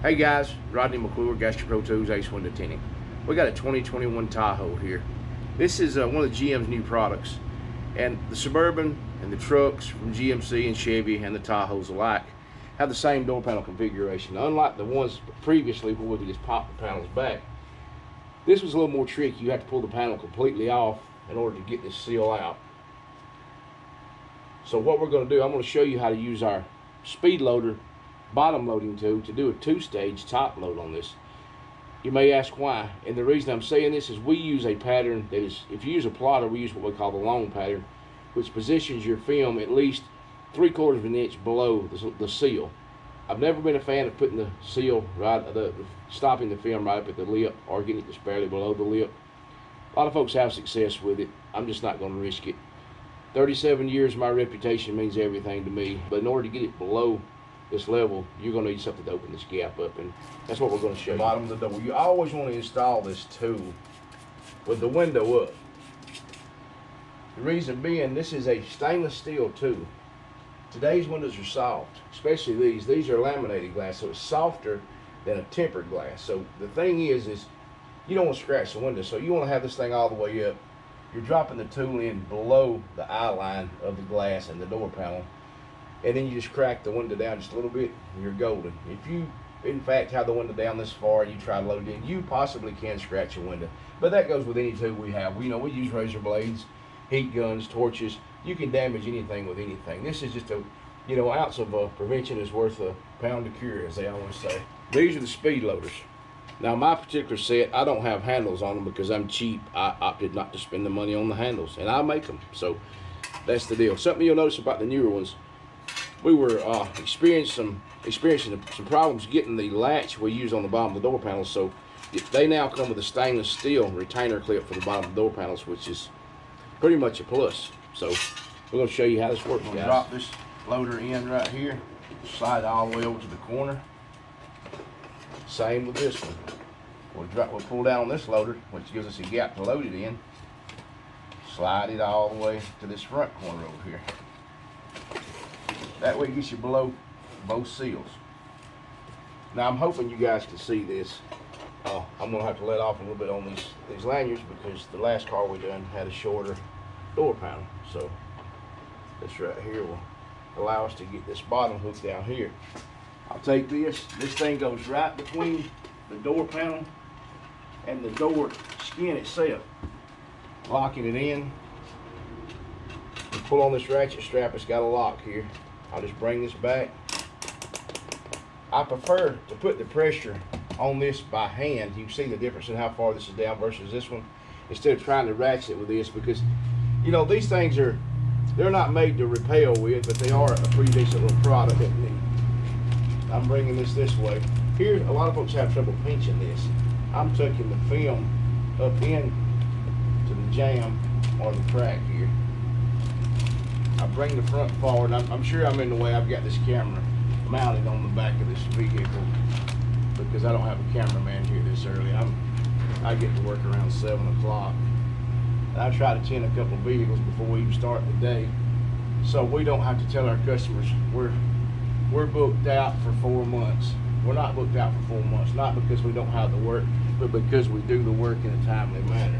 Hey guys, Rodney McClure, Gasket Pro Tools, Ace Window Tinting. We got a 2021 Tahoe here. This is one of GM's new products, and the Suburban and the trucks from GMC and Chevy and the Tahoes alike have the same door panel configuration. Unlike the ones previously where we could just pop the panels back, this was a little more tricky. You have to pull the panel completely off in order to get this seal out. So what we're going to do, I'm going to show you how to use our speed loader bottom loading tool to do a two-stage top load on this. You may ask why, and the reason I'm saying this is we use a pattern that is, if you use a plotter, we use what we call the long pattern, which positions your film at least 3/4 of an inch below the seal. I've never been a fan of putting the seal stopping the film right up at the lip or getting it just barely below the lip. A lot of folks have success with it. I'm just not going to risk it. 37 years, my reputation means everything to me, but in order to get it below this level, you're going to need something to open this gap up, and that's what we're going to show you. Bottom of the door. You always want to install this tool with the window up. The reason being, this is a stainless steel tool. Today's windows are soft, especially these. These are laminated glass, so it's softer than a tempered glass. So the thing is you don't want to scratch the window, so you want to have this thing all the way up. You're dropping the tool in below the eye line of the glass and the door panel, and then you just crack the window down just a little bit, and you're golden. If you, in fact, have the window down this far and you try to load it in, you possibly can scratch a window. But that goes with any tool we have. We use razor blades, heat guns, torches. You can damage anything with anything. This is just an ounce of prevention is worth a pound of cure, as they always say. These are the speed loaders. Now, my particular set, I don't have handles on them because I'm cheap. I opted not to spend the money on the handles, and I make them. So that's the deal. Something you'll notice about the newer ones, we were experiencing some problems getting the latch we use on the bottom of the door panels. So they now come with a stainless steel retainer clip for the bottom of the door panels, which is pretty much a plus. So we're going to show you how this works, guys. Drop this loader in right here, slide it all the way over to the corner. Same with this one. We'll pull down on this loader, which gives us a gap to load it in. Slide it all the way to this front corner over here. That way it gets you below both seals. Now I'm hoping you guys can see this. I'm gonna have to let off a little bit on these lanyards because the last car we done had a shorter door panel. So this right here will allow us to get this bottom hook down here. I'll take this thing goes right between the door panel and the door skin itself. Locking it in. You pull on this ratchet strap, it's got a lock here. I'll just bring this back. I prefer to put the pressure on this by hand. You can see the difference in how far this is down versus this one, instead of trying to ratchet it with this, because these things they're not made to repel with, but they are a pretty decent little product. I'm bringing this way. Here, a lot of folks have trouble pinching this. I'm tucking the film up in to the jamb or the crack here. I bring the front forward. I'm sure I'm in the way. I've got this camera mounted on the back of this vehicle because I don't have a cameraman here this early. I get to work around 7 o'clock. And I try to tint a couple vehicles before we even start the day, so we don't have to tell our customers we're booked out for 4 months. We're not booked out for 4 months, not because we don't have the work, but because we do the work in a timely manner.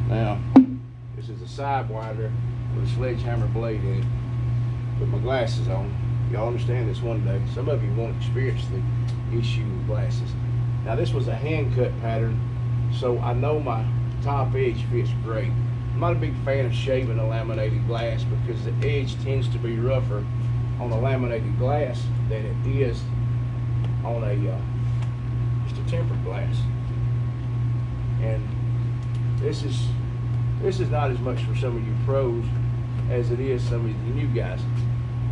Now, this is a side winder with a sledgehammer blade in it. Put my glasses on. Y'all understand this one day. Some of you won't experience the issue with glasses. Now, this was a hand cut pattern, so I know my top edge fits great. I'm not a big fan of shaving a laminated glass because the edge tends to be rougher on a laminated glass than it is on just a tempered glass. And this is not as much for some of you pros as it is some of you new guys.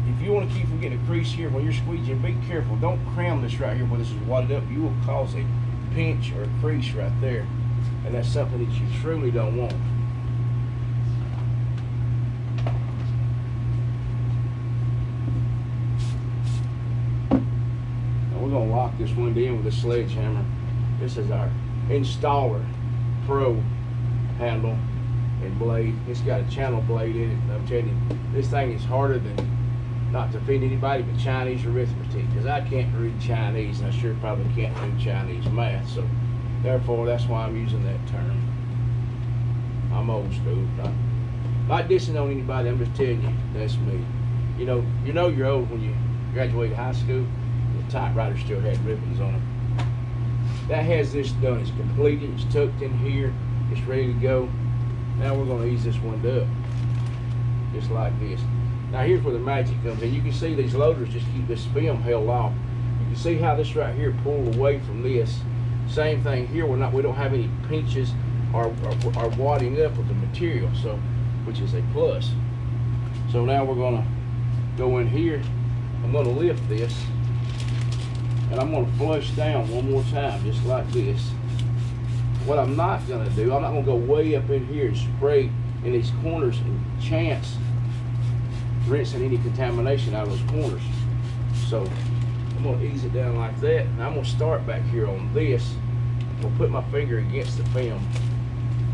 If you want to keep from getting a crease here when you're squeegeeing, be careful. Don't cram this right here where this is wadded up. You will cause a pinch or a crease right there, and that's something that you truly don't want. Now we're going to lock this window in with a sledgehammer. This is our installer pro handle, and blade. It's got a channel blade in it, and I'm telling you, this thing is harder than, not to offend anybody, but Chinese arithmetic, because I can't read Chinese, and I sure probably can't do Chinese math, so therefore that's why I'm using that term. I'm old school. Not dissing on anybody, I'm just telling you, that's me. You know you're old when you graduated high school. The typewriter still had ribbons on it. That has this done. It's completed, it's tucked in here, it's ready to go. Now we're going to ease this window up, just like this. Now here's where the magic comes in. You can see these loaders just keep this film held off. You can see how this right here pulled away from this. Same thing here. We don't have any pinches or wadding up with the material, so which is a plus. So now we're going to go in here. I'm going to lift this, and I'm going to flush down one more time, just like this. What I'm not going to do, I'm not going to go way up in here and spray in these corners and chance rinsing any contamination out of those corners. So I'm going to ease it down like that, and I'm going to start back here on this. I'm going to put my finger against the film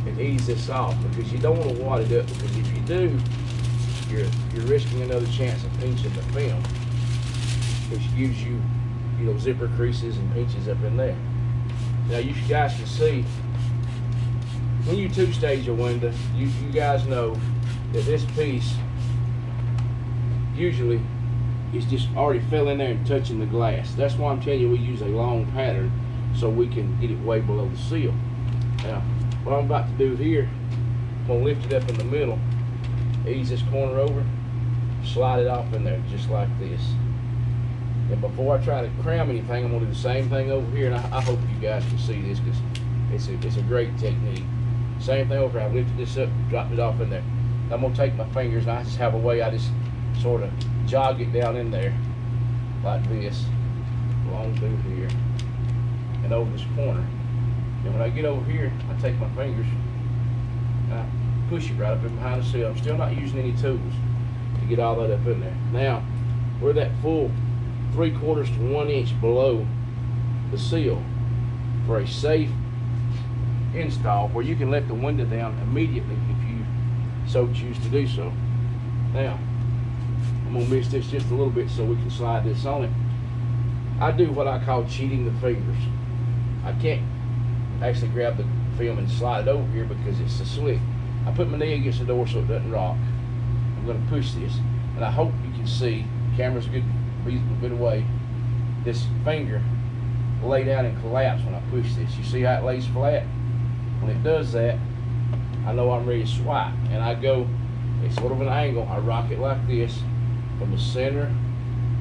and ease this off, because you don't want to wad it up, because if you do, you're risking another chance of pinching the film, which gives you, zipper creases and pinches up in there. Now you guys can see, when you two-stage a window, you guys know that this piece usually is just already fell in there and touching the glass. That's why I'm telling you we use a long pattern, so we can get it way below the seal. Now, what I'm about to do here, I'm going to lift it up in the middle, ease this corner over, slide it off in there just like this. And before I try to cram anything, I'm going to do the same thing over here, and I hope you guys can see this, because it's a great technique. Same thing over here. I lifted this up, dropped it off in there. I'm going to take my fingers, and I just have a way I just sort of jog it down in there like this, along through here and over this corner. And when I get over here, I take my fingers and I push it right up in behind the seal. I'm still not using any tools to get all that up in there. Now, we're that full 3/4 to 1 inch below the seal for a safe install, where you can let the window down immediately if you so choose to do so. Now, I'm going to mix this just a little bit so we can slide this on it. I do what I call cheating the fingers. I can't actually grab the film and slide it over here because it's so slick. I put my knee against the door so it doesn't rock. I'm going to push this, and I hope you can see, camera's a good away, this finger lay down and collapse when I push this. You see how it lays flat? When it does that, I know I'm ready to swipe, and I go, it's sort of an angle, I rock it like this, from the center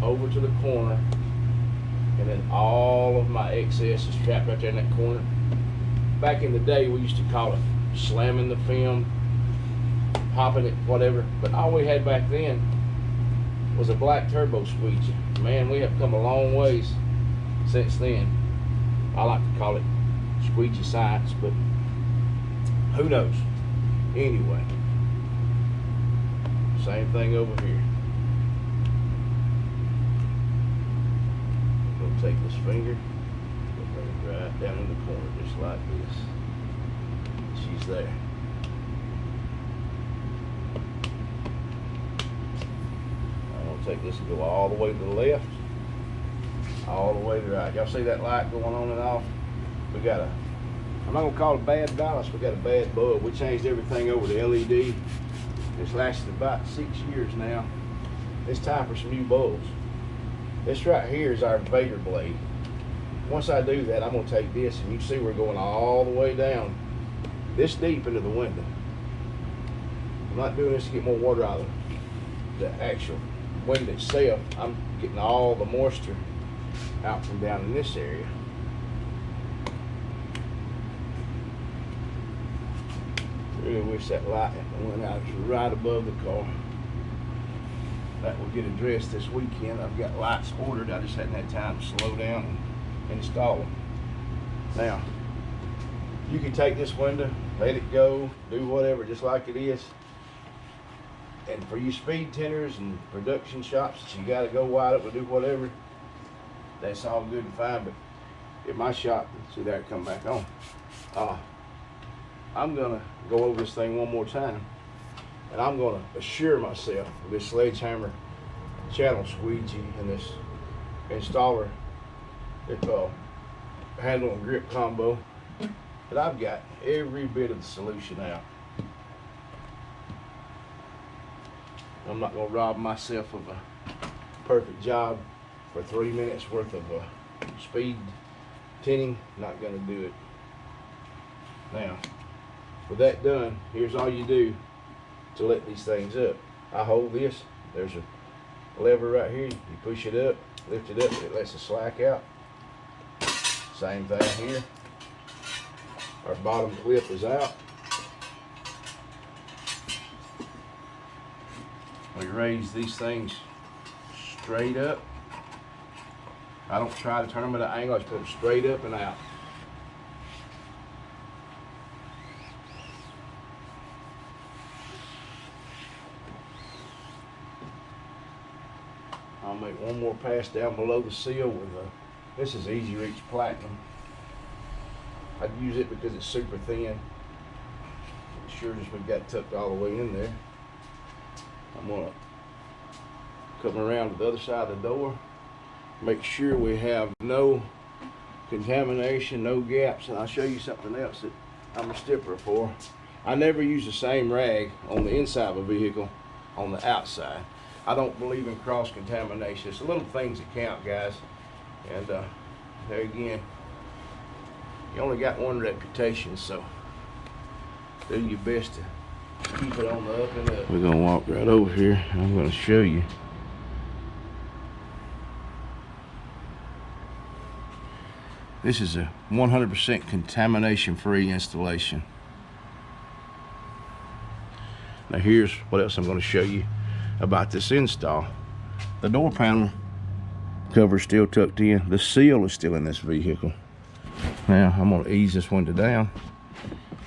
over to the corner, and then all of my excess is trapped right there in that corner. Back in the day, we used to call it slamming the film, popping it, whatever, but all we had back then was a black turbo squeegee. Man, we have come a long ways since then. I like to call it squeegee science, but who knows? Anyway, same thing over here. I'm gonna take this finger and bring it right down in the corner, just like this. She's there. I'm gonna take this and go all the way to the left, all the way to the right. Y'all see that light going on and off? We got a, I'm not gonna call it bad balance, we got a bad bulb. We changed everything over to LED. It's lasted about 6 years now. It's time for some new bulbs. This right here is our Vader blade. Once I do that, I'm gonna take this, and you see we're going all the way down this deep into the window. I'm not doing this to get more water out of the actual window itself. I'm getting all the moisture out from down in this area. Really wish that light went out right above the car. That will get addressed this weekend. I've got lights ordered. I just hadn't had time to slow down and install them. Now, you can take this window, let it go, do whatever, just like it is. And for you speed tenders and production shops that you got to go wide up to do whatever, that's all good and fine. But at my shop, see there it come back on. I'm gonna go over this thing one more time, and I'm gonna assure myself with this sledgehammer channel squeegee and this installer, it's handle and grip combo, that I've got every bit of the solution out. I'm not gonna rob myself of a perfect job for 3 minutes worth of speed tinting. Not gonna do it. Now, with that done, here's all you do to let these things up. I hold this, there's a lever right here, you push it up, lift it up, it lets the slack out. Same thing here. Our bottom clip is out. We raise these things straight up. I don't try to turn them at an angle, I just put them straight up and out. I'll make one more pass down below the seal with this is Easy Reach Platinum. I'd use it because it's super thin. It sure as we've got tucked all the way in there. I'm gonna come around to the other side of the door, make sure we have no contamination, no gaps, and I'll show you something else that I'm a stippler for. I never use the same rag on the inside of a vehicle on the outside. I don't believe in cross-contamination. It's the little things that count, guys. And there again, you only got one reputation, so do your best to keep it on the up and up. We're gonna walk right over here, and I'm gonna show you. This is a 100% contamination-free installation. Now here's what else I'm gonna show you about this install. The door panel cover is still tucked in. The seal is still in this vehicle. Now I'm gonna ease this window down.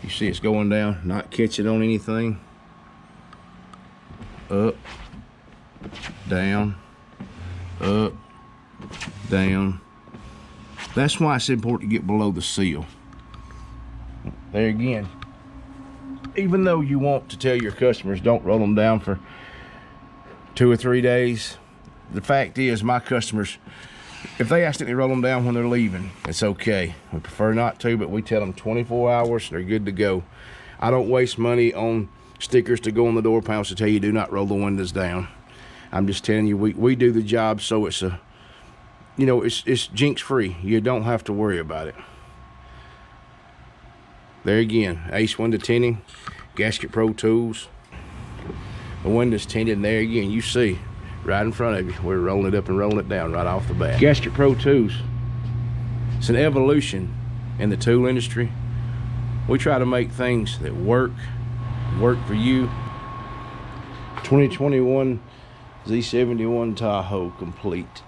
You see it's going down, not catching on anything. Up, down, up, down. That's why it's important to get below the seal. There again, even though you want to tell your customers don't roll them down for 2 or 3 days, the fact is my customers, if they accidentally roll them down when they're leaving, it's okay. We prefer not to, but we tell them 24 hours, they're good to go. I don't waste money on stickers to go on the door panels to tell you do not roll the windows down. I'm just telling you, we do the job so it's a, you know, it's jinx free. You don't have to worry about it. There again, Ace window tinting, Gasket Pro tools. The window's tinted, and there again, you see right in front of you, we're rolling it up and rolling it down right off the bat. Gasket Pro tools, it's an evolution in the tool industry. We try to make things that work for you. 2021 Z71 Tahoe complete.